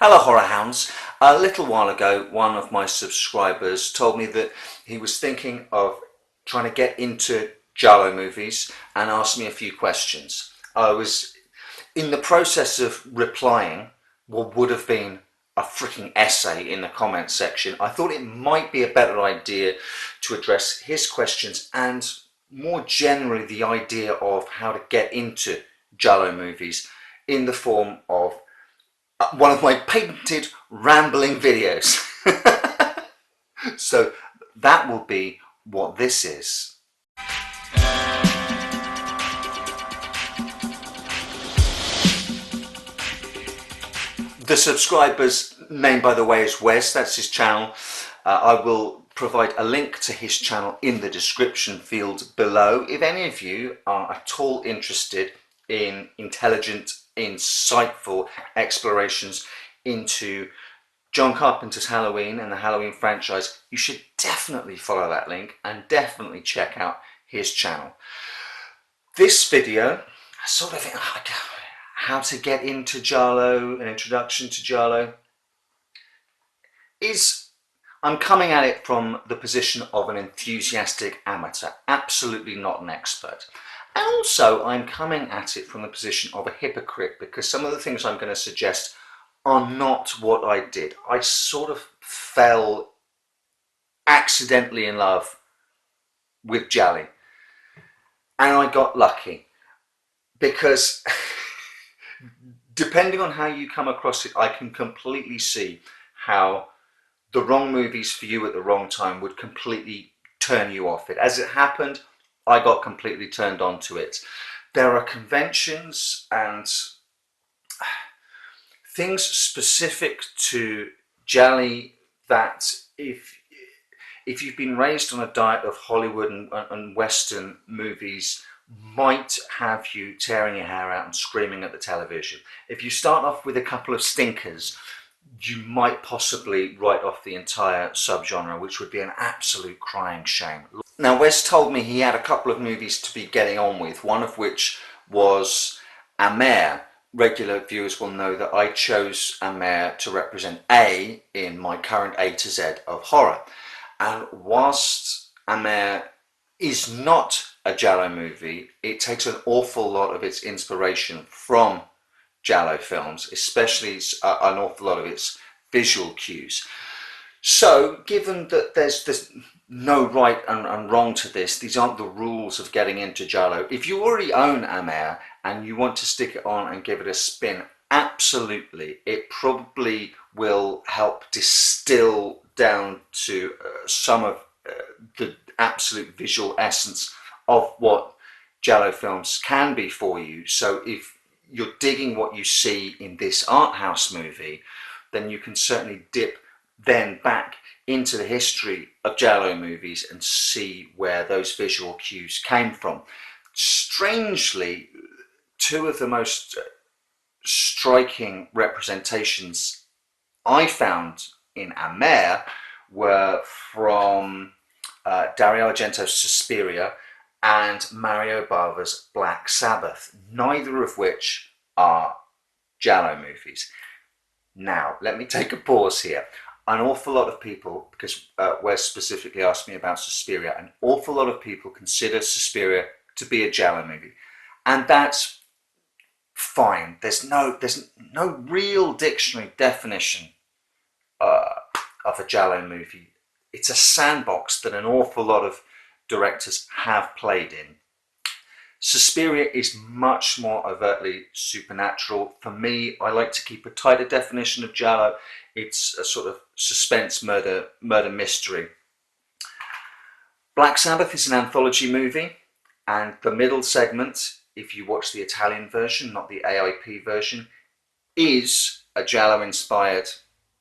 Hello Horror Hounds. A little while ago one of my subscribers told me that he was thinking of trying to get into Giallo movies and asked me a few questions. I was in the process of replying what would have been a freaking essay in the comments section. I thought it might be a better idea to address his questions and more generally the idea of how to get into Giallo movies in the form of one of my patented rambling videos. So that will be what this is. The subscriber's name, by the way, is Wes. That's his channel. I will provide a link to his channel in the description field below. If any of you are at all interested in intelligent, insightful explorations into John Carpenter's Halloween and the Halloween franchise, you should definitely follow that link and definitely check out his channel. This video, sort of how to get into Giallo, an introduction to Giallo, I'm coming at it from the position of an enthusiastic amateur, absolutely not an expert. And also I'm coming at it from the position of a hypocrite, because some of the things I'm going to suggest are not what I did. I sort of fell accidentally in love with Giallo, and I got lucky, because depending on how you come across it, I can completely see how the wrong movies for you at the wrong time would completely turn you off it. As it happened, I got completely turned on to it. There are conventions and things specific to Giallo that if you've been raised on a diet of Hollywood and Western movies, might have you tearing your hair out and screaming at the television. If you start off with a couple of stinkers, you might possibly write off the entire subgenre, which would be an absolute crying shame. Now, Wes told me he had a couple of movies to be getting on with, one of which was Amer. Regular viewers will know that I chose Amer to represent A in my current A to Z of horror. And whilst Amer is not a Giallo movie, it takes an awful lot of its inspiration from Giallo films, especially an awful lot of its visual cues. So given that there's no right and wrong to this, these aren't the rules of getting into Giallo. If you already own Amer and you want to stick it on and give it a spin, absolutely, it probably will help distill down to some of the absolute visual essence of what Giallo films can be for you. So if you're digging what you see in this art house movie, then you can certainly dip then back into the history of Giallo movies and see where those visual cues came from. Strangely, two of the most striking representations I found in Amer were from Dario Argento's Suspiria and Mario Bava's Black Sabbath, neither of which are Giallo movies. Now, let me take a pause here. An awful lot of people, because Wes specifically asked me about Suspiria, an awful lot of people consider Suspiria to be a Giallo movie, and that's fine. There's no real dictionary definition of a Giallo movie. It's a sandbox that an awful lot of directors have played in. Suspiria is much more overtly supernatural. For me, I like to keep a tighter definition of Giallo. It's a sort of suspense murder mystery. Black Sabbath is an anthology movie, and the middle segment, if you watch the Italian version, not the AIP version, is a Giallo inspired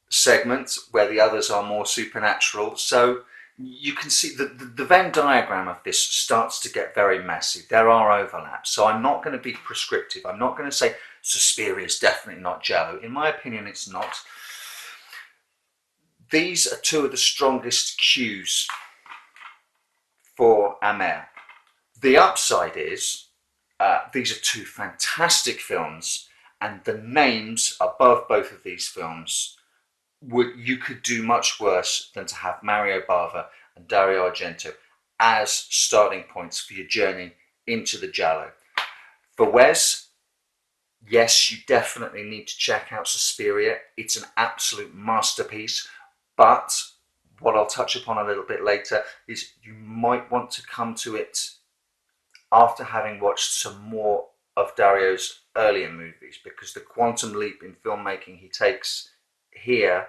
segment where the others are more supernatural. So you can see the Venn diagram of this starts to get very messy. There are overlaps. So I'm not going to be prescriptive. I'm not going to say Suspiria is definitely not Giallo. In my opinion, it's not. These are two of the strongest cues for Amer. The upside is these are two fantastic films, and the names above both of these films, you could do much worse than to have Mario Bava and Dario Argento as starting points for your journey into the Giallo. For Wes, yes, you definitely need to check out Suspiria. It's an absolute masterpiece, but what I'll touch upon a little bit later is you might want to come to it after having watched some more of Dario's earlier movies, because the quantum leap in filmmaking he takes here,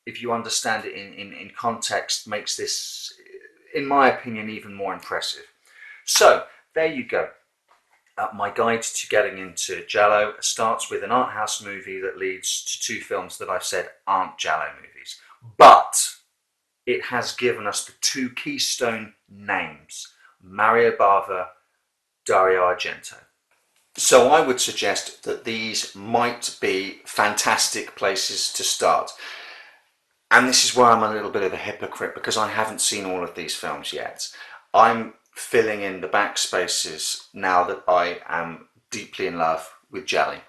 if you understand it in context, makes this, in my opinion, even more impressive. So there you go. My guide to getting into Giallo starts with an art house movie that leads to two films that I've said aren't Giallo movies, but it has given us the two keystone names: Mario Bava, Dario Argento. So I would suggest that these might be fantastic places to start. And this is where I'm a little bit of a hypocrite, because I haven't seen all of these films yet. I'm filling in the backspaces now that I am deeply in love with Giallo.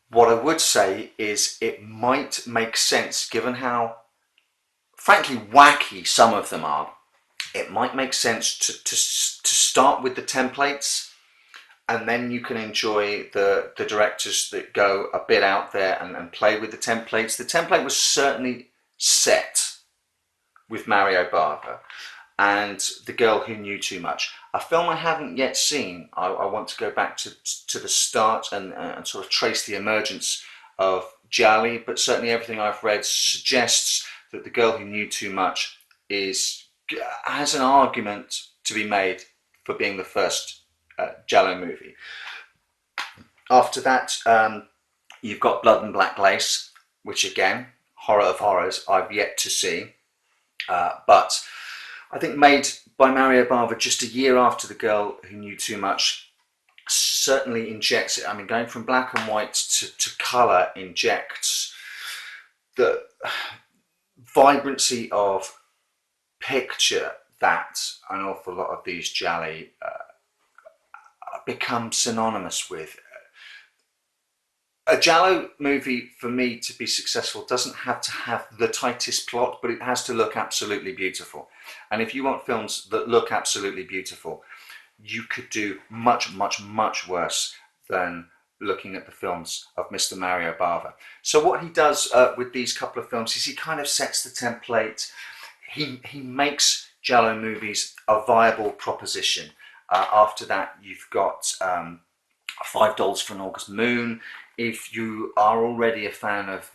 What I would say is it might make sense, given how frankly wacky some of them are, it might make sense to start with the templates, and then you can enjoy the directors that go a bit out there and play with the templates. The template was certainly set with Mario Bava and The Girl Who Knew Too Much, a film I haven't yet seen. I want to go back to the start and sort of trace the emergence of Giallo, but certainly everything I've read suggests that The Girl Who Knew Too Much has an argument to be made for being the first Giallo movie. After that, you've got Blood and Black Lace, which again, horror of horrors, I've yet to see, but I think made by Mario Bava just a year after The Girl Who Knew Too Much, certainly injects it. I mean, going from black and white to colour injects the vibrancy of picture that an awful lot of these Giallo become synonymous with. A Giallo movie, for me to be successful, doesn't have to have the tightest plot, but it has to look absolutely beautiful. And if you want films that look absolutely beautiful, you could do much, much, much worse than looking at the films of Mr. Mario Bava. So what he does with these couple of films is he kind of sets the template. He makes Giallo movies a viable proposition. After that, you've got Five Dolls for an August Moon. If you are already a fan of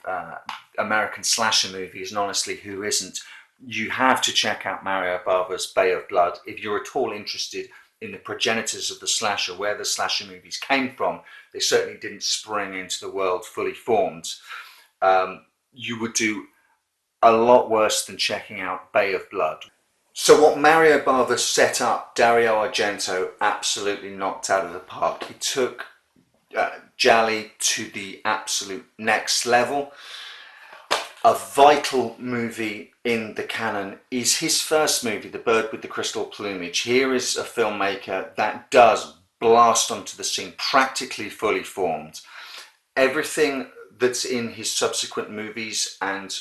American slasher movies, and honestly, who isn't, you have to check out Mario Bava's Bay of Blood. If you're at all interested in the progenitors of the slasher, where the slasher movies came from, they certainly didn't spring into the world fully formed. You would do a lot worse than checking out Bay of Blood. So what Mario Bava set up, Dario Argento absolutely knocked out of the park. He took Giallo to the absolute next level. A vital movie in the canon is his first movie, The Bird with the Crystal Plumage. Here is a filmmaker that does blast onto the scene, practically fully formed. Everything that's in his subsequent movies, and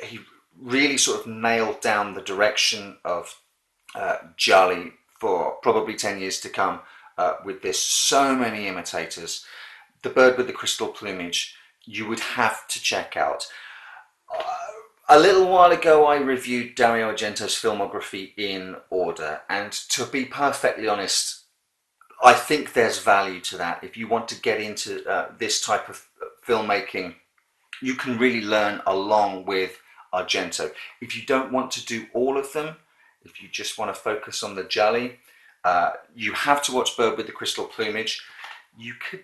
he really sort of nailed down the direction of Giallo for probably 10 years to come with this. So many imitators. The Bird with the Crystal Plumage, you would have to check out. A little while ago I reviewed Dario Argento's filmography in order, and to be perfectly honest, I think there's value to that. If you want to get into this type of filmmaking, you can really learn along with Argento. If you don't want to do all of them, if you just want to focus on the Giallo, you have to watch Bird with the Crystal Plumage. You could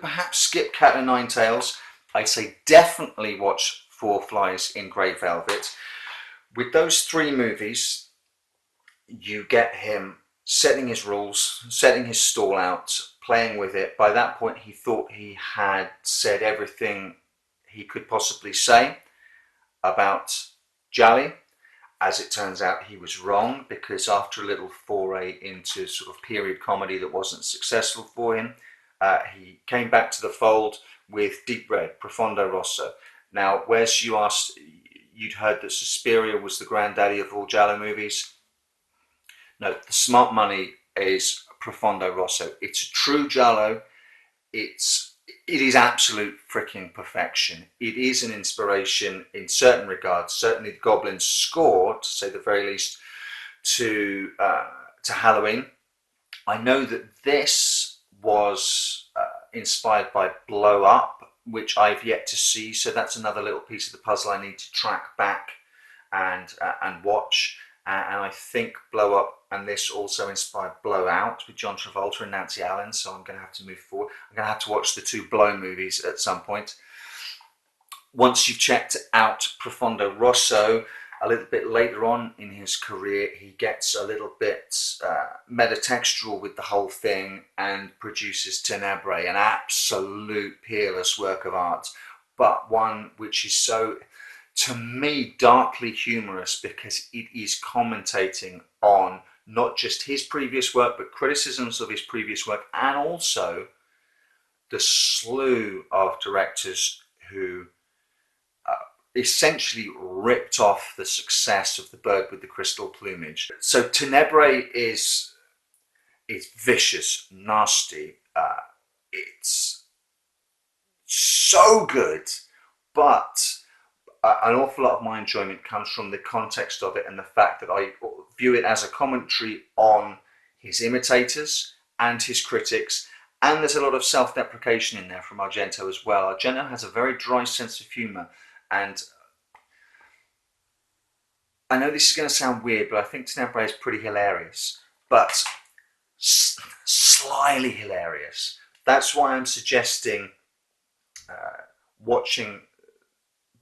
perhaps skip Cat o' Nine Tails. I'd say definitely watch Four Flies in Grey Velvet. With those three movies, you get him setting his rules, setting his stall out, playing with it. By that point, he thought he had said everything he could possibly say about Giallo, as it turns out, he was wrong, because after a little foray into sort of period comedy that wasn't successful for him, he came back to the fold with Deep Red, Profondo Rosso. Now, whereas you asked, you'd heard that Suspiria was the granddaddy of all Giallo movies. No, the smart money is Profondo Rosso. It's a true Giallo. It is absolute freaking perfection. It is an inspiration in certain regards. Certainly, the Goblin's score, to say the very least, to Halloween. I know that this was inspired by Blow Up, which I've yet to see. So that's another little piece of the puzzle I need to track back and watch. And I think Blow Up and this also inspired Blow Out with John Travolta and Nancy Allen. So I'm going to have to move forward. I'm going to have to watch the two Blow movies at some point. Once you've checked out Profondo Rosso, a little bit later on in his career, he gets a little bit metatextual with the whole thing and produces Tenebrae, an absolute peerless work of art, but one which is so, to me, darkly humorous, because it is commentating on not just his previous work, but criticisms of his previous work, and also the slew of directors who essentially ripped off the success of The Bird with the Crystal Plumage. So Tenebrae is vicious, nasty. It's so good, but an awful lot of my enjoyment comes from the context of it and the fact that I view it as a commentary on his imitators and his critics. And there's a lot of self-deprecation in there from Argento as well. Argento has a very dry sense of humour. And I know this is going to sound weird, but I think Tenebrae is pretty hilarious, but slyly hilarious. That's why I'm suggesting watching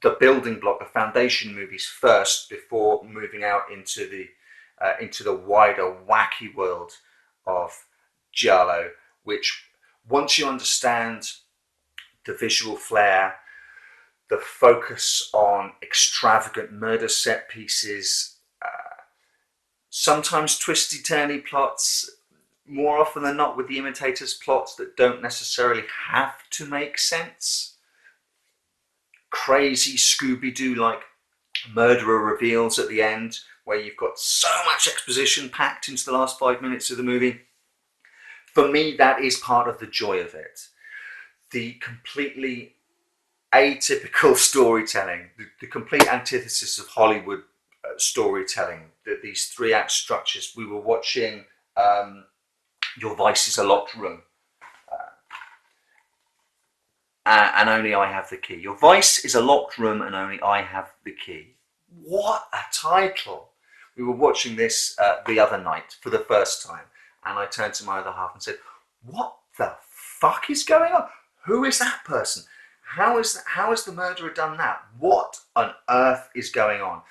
the building block, the foundation movies first, before moving out into the wider, wacky world of Giallo, which, once you understand the visual flair, the focus on extravagant murder set pieces, sometimes twisty-turny plots, more often than not with the imitators, plots that don't necessarily have to make sense. Crazy Scooby-Doo-like murderer reveals at the end, where you've got so much exposition packed into the last 5 minutes of the movie. For me, that is part of the joy of it. The completely atypical storytelling, the complete antithesis of Hollywood storytelling, these 3-act structures. We were watching Your Vice is a Locked Room, and only I have the key. Your Vice is a Locked Room and only I have the key. What a title! We were watching this the other night for the first time, and I turned to my other half and said, what the fuck is going on? Who is that person? How has the murderer done that? What on earth is going on?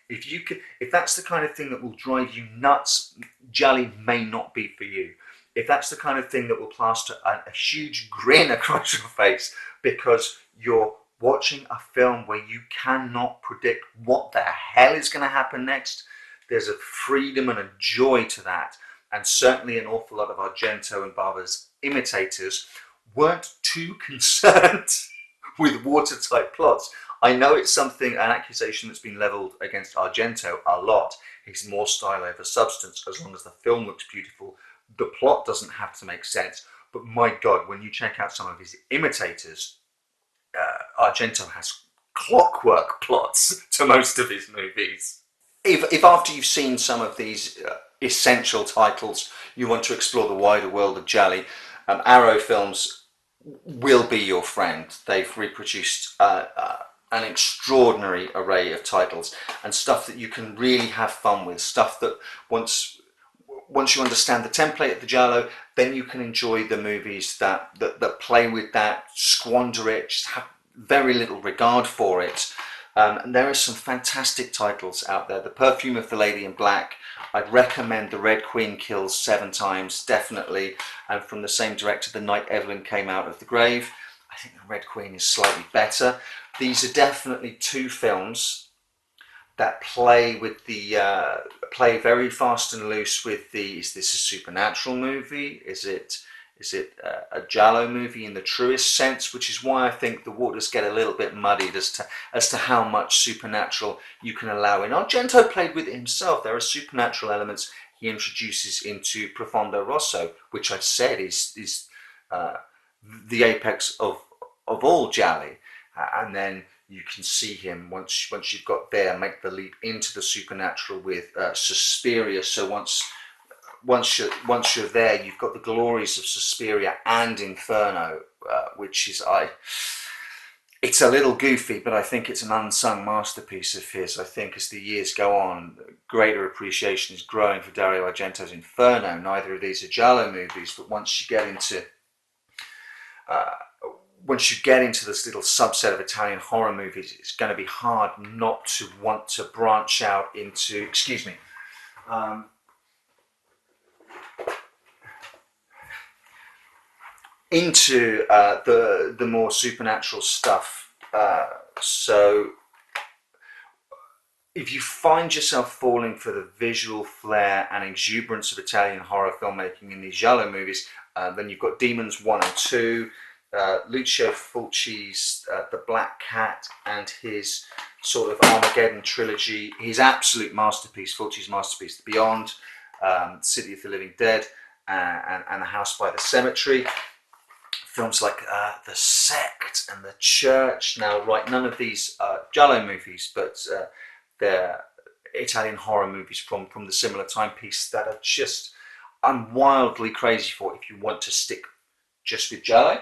If that's the kind of thing that will drive you nuts, Giallo may not be for you. If that's the kind of thing that will plaster a huge grin across your face because you're watching a film where you cannot predict what the hell is going to happen next, there's a freedom and a joy to that. And certainly an awful lot of Argento and Bava's imitators weren't too concerned with watertight plots. I know it's an accusation that's been levelled against Argento a lot. He's more style over substance. As long as the film looks beautiful, the plot doesn't have to make sense. But my God, when you check out some of his imitators, Argento has clockwork plots to most of his movies. If after you've seen some of these essential titles, you want to explore the wider world of Giallo, Arrow Films will be your friend. They've reproduced an extraordinary array of titles and stuff that you can really have fun with, stuff that once you understand the template of the Giallo, then you can enjoy the movies that play with that, squander it, just have very little regard for it. And there are some fantastic titles out there. The Perfume of the Lady in Black. I'd recommend The Red Queen Kills 7 Times, definitely. And from the same director, The Night Evelyn Came Out of the Grave. I think The Red Queen is slightly better. These are definitely 2 films that play with the play very fast and loose with the, is this a supernatural movie? Is it a Giallo movie in the truest sense? Which is why I think the waters get a little bit muddied as to how much supernatural you can allow in. Argento played with it himself. There are supernatural elements he introduces into Profondo Rosso, which I've said is uh, the apex of all Gialli, and then you can see him once you've got there make the leap into the supernatural with Suspiria. So once you're there, you've got the glories of Suspiria and Inferno, which is it's a little goofy, but I think it's an unsung masterpiece of his. I think as the years go on, greater appreciation is growing for Dario Argento's Inferno. Neither of these are Giallo movies, but uh, once you get into this little subset of Italian horror movies, it's going to be hard not to want to branch out into, excuse me, um, into the more supernatural stuff. So if you find yourself falling for the visual flair and exuberance of Italian horror filmmaking in these Giallo movies, then you've got Demons 1 and 2, Lucio Fulci's The Black Cat, and his sort of Armageddon trilogy, his absolute masterpiece, Fulci's masterpiece, The Beyond, City of the Living Dead, and The House by the Cemetery. Films like The Sect and The Church. Now, right, none of these are Giallo movies, but they're Italian horror movies from the similar timepiece that are just, I'm wildly crazy for if you want to stick just with Giallo.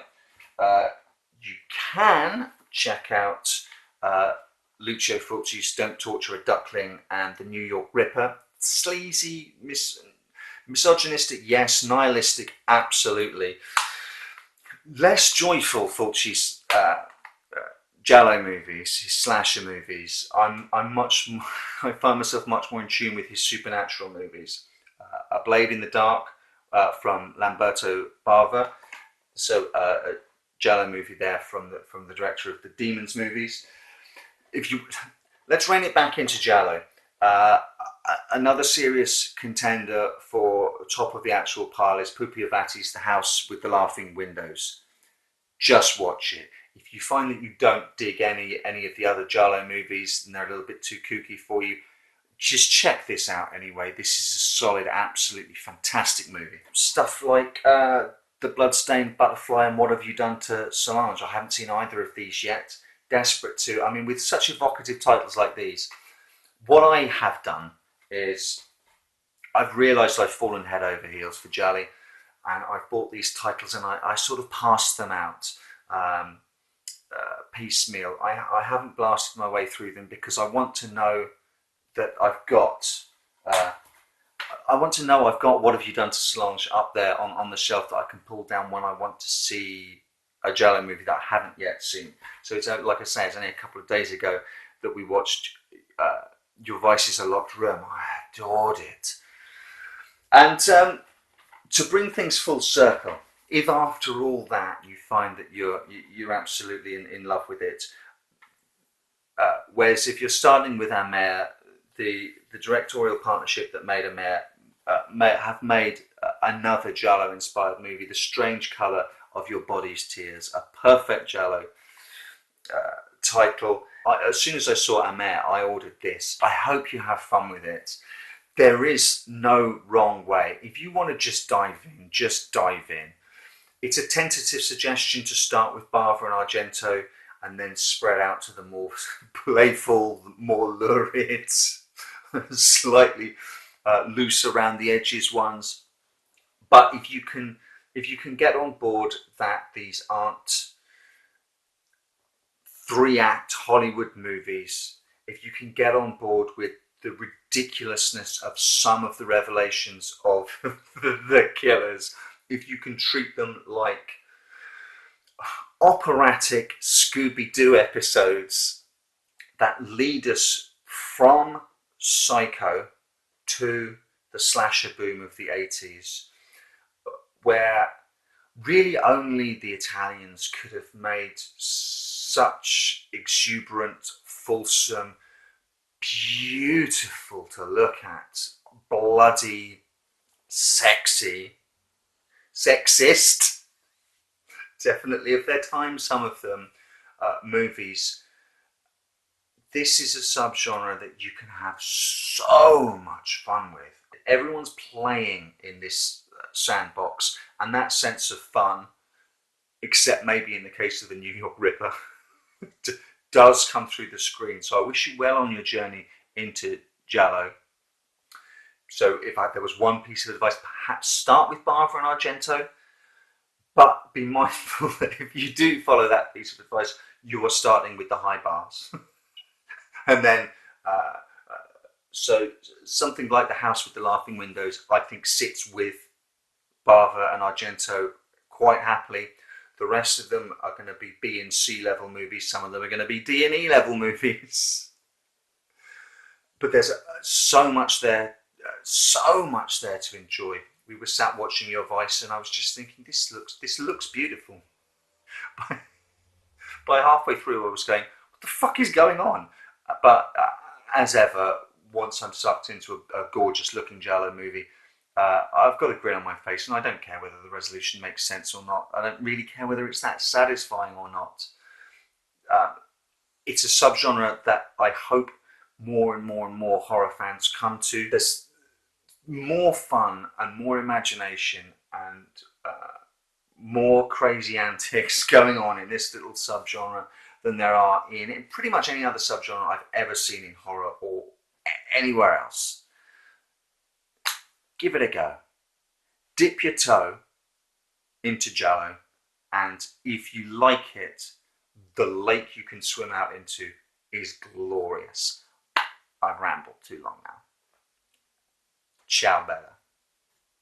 You can check out Lucio Fulci's Don't Torture a Duckling and The New York Ripper. Sleazy, misogynistic, yes. Nihilistic, absolutely. Less joyful Fulci's Giallo movies, his slasher movies. I find myself much more in tune with his supernatural movies. A Blade in the Dark from Lamberto Bava, so a Giallo movie there from the director of the Demons movies. Let's rein it back into Giallo. Another serious contender for top of the actual pile is Pupi Avati's The House with the Laughing Windows. Just watch it. If you find that you don't dig any of the other Giallo movies and they're a little bit too kooky for you, just check this out anyway. This is a solid, absolutely fantastic movie. Stuff like The Bloodstained Butterfly and What Have You Done to Solange? I haven't seen either of these yet. Desperate to. I mean, with such evocative titles like these, what I have done is I've realised I've fallen head over heels for Gialli, and I've bought these titles and I sort of passed them out piecemeal. I haven't blasted my way through them because I want to know that I've got What Have You Done to Solange up there on the shelf that I can pull down when I want to see a Giallo movie that I haven't yet seen. So it's like I say, it's only a couple of days ago that we watched Your Vice Is a Locked Room. I adored it. And to bring things full circle, if after all that you find that you're absolutely in love with it, whereas if you're starting with Amer, the directorial partnership that made Amer have made another Giallo-inspired movie, The Strange Colour of Your Body's Tears, a perfect Giallo title. As soon as I saw Amer, I ordered this. I hope you have fun with it. There is no wrong way. If you want to just dive in, just dive in. It's a tentative suggestion to start with Bava and Argento and then spread out to the more playful, more lurid, slightly loose around the edges ones. But if you can get on board that these aren't 3-act Hollywood movies, if you can get on board with the ridiculousness of some of the revelations of the killers, if you can treat them like operatic Scooby-Doo episodes that lead us from Psycho to the slasher boom of the 80s, where really only the Italians could have made such exuberant, fulsome, beautiful to look at, bloody sexy, sexist, definitely of their time, some of them, movies. This is a subgenre that you can have so much fun with. Everyone's playing in this sandbox, and that sense of fun, except maybe in the case of the New York Ripper, does come through the screen. So I wish you well on your journey into Giallo. So if there was one piece of advice, perhaps start with Bava and Argento, but be mindful that if you do follow that piece of advice, you are starting with the high bars. And then, so something like The House with the Laughing Windows, I think sits with Bava and Argento quite happily. The rest of them are going to be B and C level movies. Some of them are going to be D and E level movies. But there's so much there to enjoy. We were sat watching Your Vice, and I was just thinking, this looks beautiful. By halfway through, I was going, what the fuck is going on? But as ever, once I'm sucked into a gorgeous looking Giallo movie, I've got a grin on my face, and I don't care whether the resolution makes sense or not. I don't really care whether it's that satisfying or not. It's a subgenre that I hope more and more and more horror fans come to. There's more fun and more imagination and more crazy antics going on in this little subgenre than there are in pretty much any other subgenre I've ever seen in horror or anywhere else. Give it a go. Dip your toe into Giallo, and if you like it, the lake you can swim out into is glorious. I've rambled too long now. Ciao, Bella.